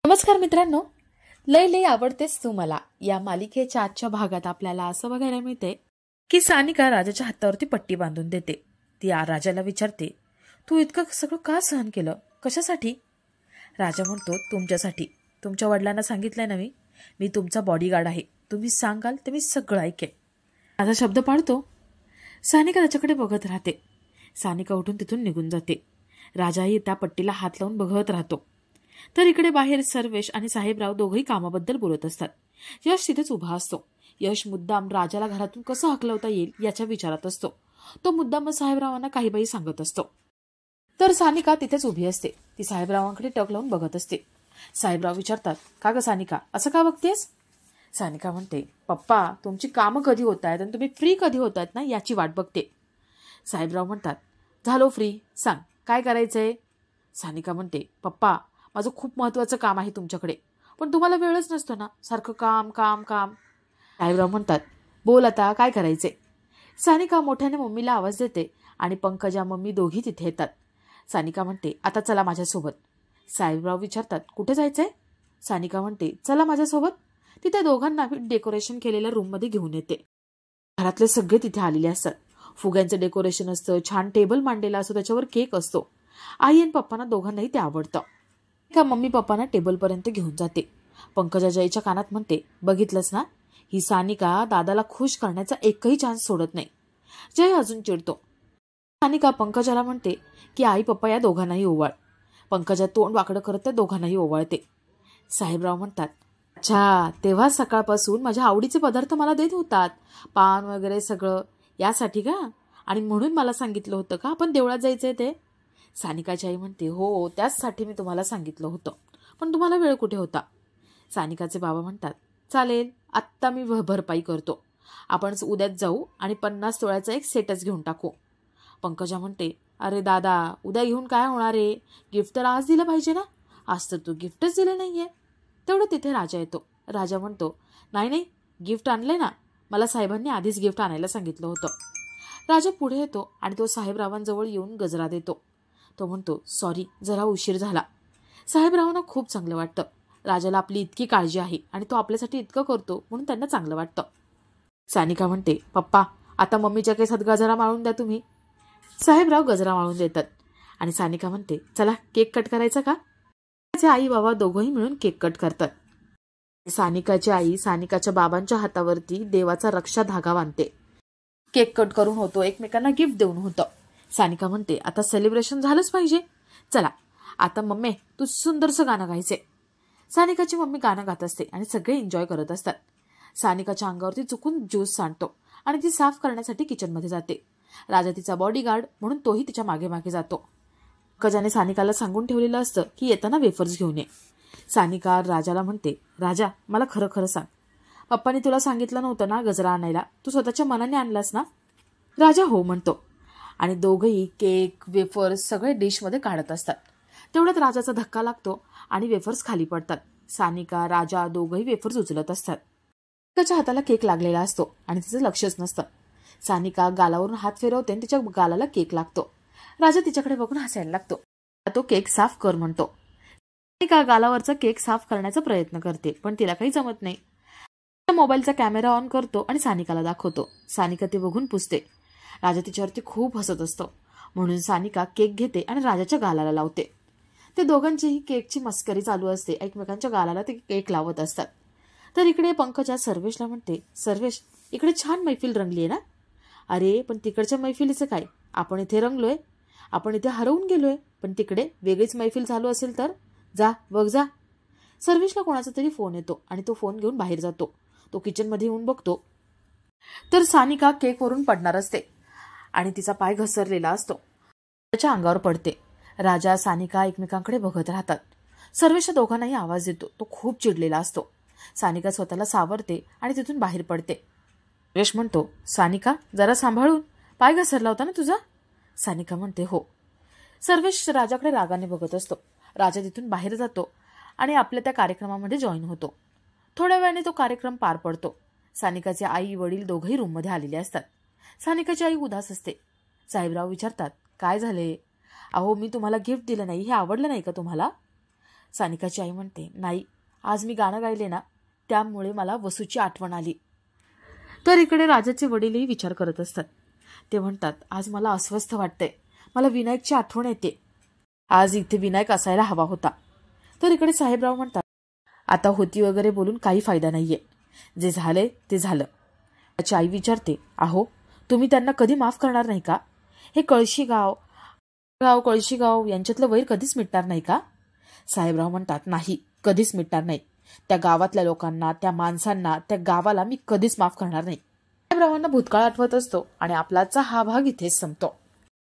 नमस्कार मित्रांनो, लय लय आवडतेस तू मला या मालिकेच्या आजच्या भागात आपल्याला असं बघायला मिळते की सानिका राजाच्या हातावरती पट्टी बांधून देते. ती राजाला विचारते, तू इतकं सगळं का सहन केलं, कशासाठी? राजा म्हणतो, तुमच्यासाठी. तुमच्या वडिलांना सांगितलंय ना मी तुमचा बॉडीगार्ड आहे. तुम्ही सांगाल ते मी सगळं ऐकेन. माझा शब्द पाळतो. सानिका त्याच्याकडे बघत राहते. सानिका उठून तिथून निघून जाते. राजाही त्या पट्टीला हात लावून बघत राहतो. तर इकडे बाहेर सर्वेश आणि साहेबराव दोघंही कामाबद्दल बोलत असतात. यश तिथेच उभा असतो. यश मुद्दाम राजाला घरातून कसं हकलवता येईल याच्या विचारात असतो. तो मुद्दाम साहेबरावांना काही बाई सांगत असतो. तर सानिका तिथेच उभी असते. ती साहेबरावांकडे टक लावून बघत असते. साहेबराव विचारतात, का ग सानिका, असं का बघतेस? सानिका म्हणते, पप्पा तुमची कामं कधी होत आहेत आणि तुम्ही फ्री कधी होत आहेत ना याची वाट बघते. साहेबराव म्हणतात, झालो फ्री, सांग काय करायचंय? सानिका म्हणते, पप्पा माझं खूप महत्वाचं काम आहे तुमच्याकडे, पण तुम्हाला वेळच नसतो ना, सारखं काम काम काम. साहेबराव म्हणतात, बोल आता काय करायचे? सानिका मोठ्याने मम्मीला आवाज देते आणि पंकजा मम्मी दोघी तिथे येतात. सानिका म्हणते, आता चला माझ्यासोबत. साहेबराव विचारतात, कुठे जायचंय? सानिका म्हणते, चला माझ्यासोबत. तिथे दोघांना डेकोरेशन केलेल्या रूममध्ये घेऊन येते. घरातले सगळे तिथे आलेले असतात. फुग्यांचं डेकोरेशन असतं, छान टेबल मांडलेला असतो, त्याच्यावर केक असतो. आई आणि पप्पांना दोघांनाही ते आवडतं. का मम्मी पप्पांना टेबलपर्यंत घेऊन जाते. पंकजा जयच्या कानात म्हणते, बघितलंस ना, ही सानिका दादाला खुश करण्याचा एकही चान्स सोडत नाही. जय अजून चिडतो. सानिका पंकजाला म्हणते की आई पप्पा या दोघांनाही ओवाळ. पंकजा तोंड वाकडं करत त्या दोघांनाही ओवाळते. साहेबराव म्हणतात, अच्छा, तेव्हा सकाळपासून माझ्या आवडीचे पदार्थ मला देत होतात, पान वगैरे सगळं, यासाठी का? आणि म्हणून मला सांगितलं होतं का आपण देवळात जायचंय ते? सानिकाची आई म्हणते, हो त्याचसाठी मी तुम्हाला सांगितलं होतं, पण तुम्हाला वेळ कुठे होता? सानिकाचे बाबा म्हणतात, चालेल, आत्ता मी भरपाई करतो. आपण उद्याच जाऊ आणि 50 तोळ्याचा एक सेटच घेऊन टाकू. पंकजा म्हणते, अरे दादा, उद्या घेऊन काय होणार आहे? गिफ्ट तर आज दिलं पाहिजे ना. आज तर तू गिफ्टच दिलं नाहीये. तेवढं तिथे राजा येतो. राजा म्हणतो, नाही गिफ्ट आणलंय ना, मला साहेबांनी आधीच गिफ्ट आणायला सांगितलं होतं. राजा पुढे येतो आणि तो साहेबरावांजवळ येऊन गजरा देतो. तो म्हणतो, सॉरी, जरा उशीर झाला. साहेबरावांना खूप चांगलं वाटतं. राजाला आपली इतकी काळजी आहे आणि तो आपल्यासाठी इतकं करतो म्हणून त्यांना चांगलं वाटतं. सानिका म्हणते, पप्पा आता मम्मीच्या केसात गजरा माळून द्या तुम्ही. साहेबराव गजरा माळून देतात आणि सानिका म्हणते, चला केक कट करायचा का? आई बाबा दोघंही मिळून केक कट करतात. सानिकाची आई सानिकाच्या बाबांच्या हातावरती देवाचा रक्षा धागा बांधते. केक कट करून होतो, एकमेकांना गिफ्ट देऊन होतं. सानिका म्हणते, आता सेलिब्रेशन झालंच पाहिजे. चला आता मम्मी तू सुंदरसं गाणं गायचे. सानिकाची मम्मी गाणं गात असते आणि सगळे एन्जॉय करत असतात. सानिकाच्या अंगावरती चुकून ज्यूस सांडतो आणि ती साफ करण्यासाठी किचनमध्ये जाते. राजा तिचा बॉडीगार्ड म्हणून तोही तिच्या मागे मागे जातो. पंकजाने सानिकाला सांगून ठेवलेलं असतं की येताना वेफर्स घेऊन ये. सानिका राजाला म्हणते, राजा मला खरं खरं सांग, पप्पानी तुला सांगितलं नव्हतं ना गजरा आणायला, तू स्वतःच्या मनाने आणलास ना? राजा हो म्हणतो आणि दोघंही केक वेफर्स सगळे डिशमध्ये काढत असतात. तेवढ्यात राजाचा धक्का लागतो आणि वेफर्स खाली पडतात. सानिका राजा दोघंही वेफर्स उचलत असतात. त्याच्या हाताला केक लागलेला असतो आणि तिचं लक्षच नसतं. सानिका गालावरून हात फिरवते आणि तिच्या गालाला केक लागतो. राजा तिच्याकडे बघून हसायला लागतो. तो केक साफ कर म्हणतो. सानिका गालावरचा केक साफ करण्याचा प्रयत्न करते पण तिला काही जमत नाही. मोबाईलचा कॅमेरा ऑन करतो आणि सानिकाला दाखवतो. सानिका ते बघून पुसते. राजा तिच्यावरती खूप हसत असतो म्हणून सानिका केक घेते आणि राजाच्या गालाला लावते. ते दोघांचीही केकची मस्करी चालू असते. एकमेकांच्या गालाला ते केक लावत असतात. तर इकडे पंकजा सर्वेशला म्हणते, सर्वेश इकडे छान मैफिल रंगली आहे ना? अरे पण तिकडच्या मैफिलीचं काय, आपण इथे रंगलोय, आपण इथे हरवून गेलोय, पण तिकडे वेगळीच मैफिल चालू असेल तर जा बघ जा. सर्वेशला कोणाचा तरी फोन येतो आणि तो फोन घेऊन बाहेर जातो. तो किचनमध्ये येऊन बघतो तर सानिका केकवरून पडणार असते आणि तिचा पाय घसरलेला असतो. त्याच्या अंगावर पडते. राजा सानिका एकमेकांकडे बघत राहतात. सर्वेशच्या दोघांनाही आवाज देतो. तो खूप चिडलेला असतो. सानिका स्वतःला सावरते आणि तिथून बाहेर पडते. सर्वेश म्हणतो, सानिका जरा सांभाळून, पाय घसरला होता ना तुझा? सानिका म्हणते, हो. सर्वेश राजाकडे रागाने बघत असतो. राजा तिथून बाहेर जातो आणि आपल्या त्या कार्यक्रमामध्ये जॉईन होतो. थोड्या वेळाने तो कार्यक्रम पार पडतो. सानिकाचे आई वडील दोघंही रूममध्ये आलेले असतात. सानिकाची आई उदास असते. साहेबराव विचारतात, काय झाले? अहो मी तुम्हाला गिफ्ट दिलं नाही, हे आवडलं नाही का तुम्हाला? सानिकाची आई म्हणते, नाही, आज मी गाणं गायले ना, त्यामुळे मला वसूची आठवण आली. तर इकडे राजाचे वडीलही विचार करत असतात. ते म्हणतात, आज मला अस्वस्थ वाटतंय, मला विनायकची आठवण येते. आज इथे विनायक असायला हवा होता. तर इकडे साहेबराव म्हणतात, आता होती वगैरे बोलून काही फायदा नाहीये, जे झालंय ते झालं. त्याची आई विचारते, अहो तुम्ही त्यांना कधी माफ करणार नाही का? हे कळशीगाव यांच्यातलं वैर कधीच मिटणार नाही का? साहेबराव म्हणतात, नाही, कधीच मिटणार नाही. त्या गावातल्या लोकांना, त्या माणसांना, त्या गावाला मी कधीच माफ करणार नाही. साहेबरावांना भूतकाळ आठवत असतो आणि आपलाचा हा भाग इथेच संपतो.